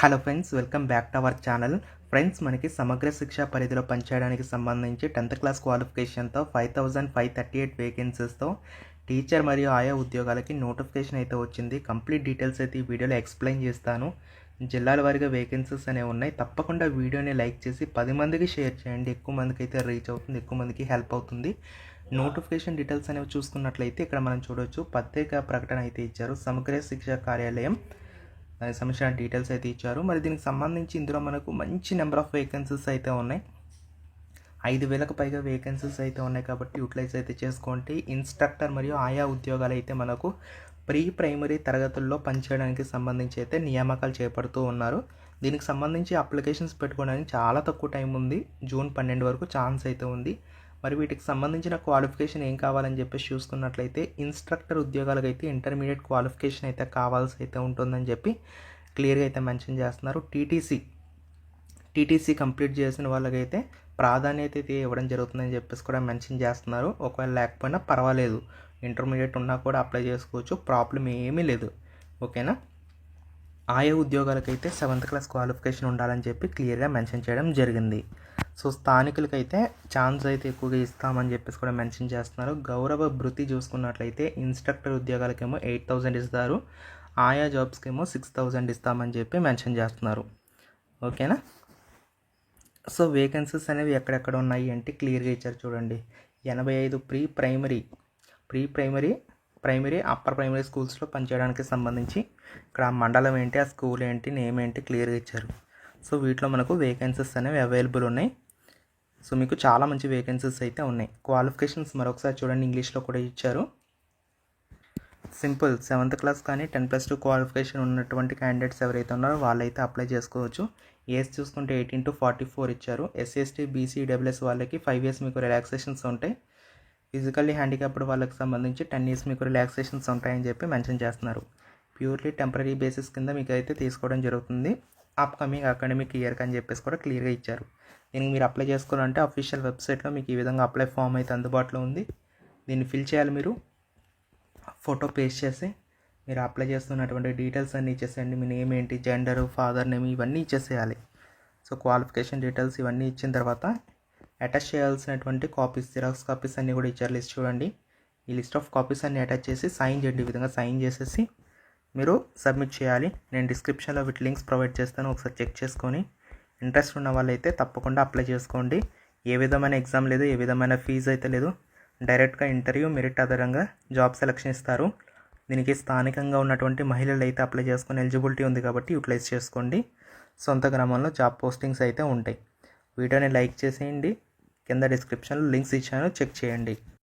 Hello friends, welcome back to our channel. Friends, మనకి సమగ్ర శిక్ష పరిధిలో పనిచేయడానికి సంబంధించి 10th క్లాస్ క్వాలిఫికేషన్తో 5538 వేకెన్సీస్తో టీచర్ మరియు ఆయా ఉద్యోగాలకి నోటిఫికేషన్ అయితే వచ్చింది. కంప్లీట్ డీటెయిల్స్ అయితే ఈ వీడియోలో ఎక్స్ప్లెయిన్ చేస్తాను. జిల్లాల వారీగా వేకెన్సీస్ అనేవి ఉన్నాయి. తప్పకుండా వీడియోని లైక్ చేసి 10 మందికి షేర్ చేయండి. ఎక్కువ మందికి అయితే రీచ్ అవుతుంది, ఎక్కువ మందికి హెల్ప్ అవుతుంది. నోటిఫికేషన్ డీటెయిల్స్ అనేవి చూసుకున్నట్లయితే ఇక్కడ మనం చూడవచ్చు, పత్రికా ప్రకటన అయితే ఇచ్చారు. సమగ్ర శిక్ష కార్యాలయం దానికి సంబంధించిన డీటెయిల్స్ అయితే ఇచ్చారు. మరి దీనికి సంబంధించి ఇందులో మనకు మంచి నెంబర్ ఆఫ్ వేకెన్సీస్ అయితే ఉన్నాయి. 5,000కు పైగా వేకెన్సీస్ అయితే ఉన్నాయి కాబట్టి యూటిలైజ్ అయితే చేసుకోండి. ఇన్స్ట్రక్టర్ మరియు ఆయా ఉద్యోగాలు అయితే మనకు ప్రీ ప్రైమరీ తరగతుల్లో పనిచేయడానికి సంబంధించి అయితే నియామకాలు చేపడుతూ ఉన్నారు. దీనికి సంబంధించి అప్లికేషన్స్ పెట్టుకోవడానికి చాలా తక్కువ టైం ఉంది. జూన్ 12 వరకు ఛాన్స్ అయితే ఉంది. మరి వీటికి సంబంధించిన క్వాలిఫికేషన్ ఏం కావాలని చెప్పేసి చూసుకున్నట్లయితే ఇన్స్ట్రక్టర్ ఉద్యోగాలకు అయితే ఇంటర్మీడియట్ క్వాలిఫికేషన్ అయితే కావాల్సి అయితే ఉంటుందని చెప్పి క్లియర్గా అయితే మెన్షన్ చేస్తున్నారు. టీటీసీ కంప్లీట్ చేసిన వాళ్ళకైతే ప్రాధాన్యత అయితే ఇవ్వడం జరుగుతుందని చెప్పేసి కూడా మెన్షన్ చేస్తున్నారు. ఒకవేళ లేకపోయినా పర్వాలేదు, ఇంటర్మీడియట్ ఉన్నా కూడా అప్లై చేసుకోవచ్చు, ప్రాబ్లం ఏమీ లేదు. ఓకేనా. ఆయా ఉద్యోగాలకైతే 7th క్లాస్ క్వాలిఫికేషన్ ఉండాలని చెప్పి క్లియర్గా మెన్షన్ చేయడం జరిగింది. సో స్థానికులకైతే ఛాన్స్ అయితే ఎక్కువగా ఇస్తామని చెప్పేసి కూడా మెన్షన్ చేస్తున్నారు. గౌరవ భృతి చూసుకున్నట్లయితే ఇన్స్ట్రక్టర్ ఉద్యోగాలకేమో 8,000 ఇస్తారు, ఆయా జాబ్స్కేమో 6,000 ఇస్తామని చెప్పి మెన్షన్ చేస్తున్నారు. ఓకేనా. సో వేకెన్సీస్ అనేవి ఎక్కడెక్కడ ఉన్నాయి అంటే క్లియర్గా ఇచ్చారు చూడండి. 85 ప్రైమరీ అప్పర్ ప్రైమరీ స్కూల్స్లో పనిచేయడానికి సంబంధించి ఇక్కడ మండలం ఏంటి, ఆ స్కూల్ ఏంటి, నేమ్ ఏంటి క్లియర్గా ఇచ్చారు. సో వీటిలో మనకు వేకెన్సీస్ అనేవి అవైలబుల్ ఉన్నాయి. సో మీకు చాలా మంచి వేకెన్సీస్ అయితే ఉన్నాయి. క్వాలిఫికేషన్స్ మరొకసారి చూడండి, ఇంగ్లీష్లో కూడా ఇచ్చారు. సింపుల్ 7th క్లాస్ కానీ 10+2 క్వాలిఫికేషన్ ఉన్నటువంటి క్యాండిడేట్స్ ఎవరైతే ఉన్నారో వాళ్ళైతే అప్లై చేసుకోవచ్చు. ఏజ్ చూసుకుంటే 18 to 44 ఇచ్చారు. SC/ST BC EWS వాళ్ళకి 5 years మీకు రిలాక్సేషన్స్ ఉంటాయి. ఫిజికల్లీ హ్యాండిక్యాప్డ్ వాళ్ళకి సంబంధించి 10 years మీకు రిలాక్సేషన్స్ ఉంటాయని చెప్పి మెన్షన్ చేస్తున్నారు. ప్యూర్లీ టెంపరీ బేసిస్ కింద మీకు అయితే తీసుకోవడం జరుగుతుంది అప్కమింగ్ అకాడమిక్ ఇయర్కి అని చెప్పేసి కూడా క్లియర్గా ఇచ్చారు. దీనికి మీరు అప్లై చేసుకోవాలంటే అఫీషియల్ వెబ్సైట్లో మీకు ఈ విధంగా అప్లై ఫామ్ అయితే అందుబాటులో ఉంది. దీన్ని ఫిల్ చేయాలి. మీరు ఫోటో పేస్ట్ చేసి మీరు అప్లై చేస్తున్నటువంటి డీటెయిల్స్ అన్నీ ఇచ్చేసేయండి. మీ నేమ్ ఏంటి, జెండరు, ఫాదర్ నేమ్ ఇవన్నీ ఇచ్చేసేయాలి. సో క్వాలిఫికేషన్ డీటెయిల్స్ ఇవన్నీ ఇచ్చిన తర్వాత అటాచ్ చేయాల్సినటువంటి కాపీస్, జిరాక్స్ కాపీస్ అన్నీ కూడా ఇచ్చారు. లిస్ట్ చూడండి. ఈ లిస్ట్ ఆఫ్ కాపీస్ అన్నీ అటాచ్ చేసి సైన్ చేయండి. ఈ విధంగా సైన్ చేసేసి మీరు సబ్మిట్ చేయాలి. నేను డిస్క్రిప్షన్లో వీటి లింక్స్ ప్రొవైడ్ చేస్తాను, ఒకసారి చెక్ చేసుకొని ఇంట్రెస్ట్ ఉన్న వాళ్ళైతే తప్పకుండా అప్లై చేసుకోండి. ఏ విధమైన ఎగ్జామ్ లేదు, ఏ విధమైన ఫీజు అయితే లేదు. డైరెక్ట్గా ఇంటర్వ్యూ మెరిట్ ఆధారంగా జాబ్ సెలెక్షన్ ఇస్తారు. దీనికి స్థానికంగా ఉన్నటువంటి మహిళలు అయితే అప్లై చేసుకుని ఎలిజిబిలిటీ ఉంది కాబట్టి యూటిలైజ్ చేసుకోండి. సొంత గ్రామంలో జాబ్ పోస్టింగ్స్ అయితే ఉంటాయి. వీడియోని లైక్ చేసేయండి. కింద డిస్క్రిప్షన్లో లింక్స్ ఇచ్చాను, చెక్ చేయండి.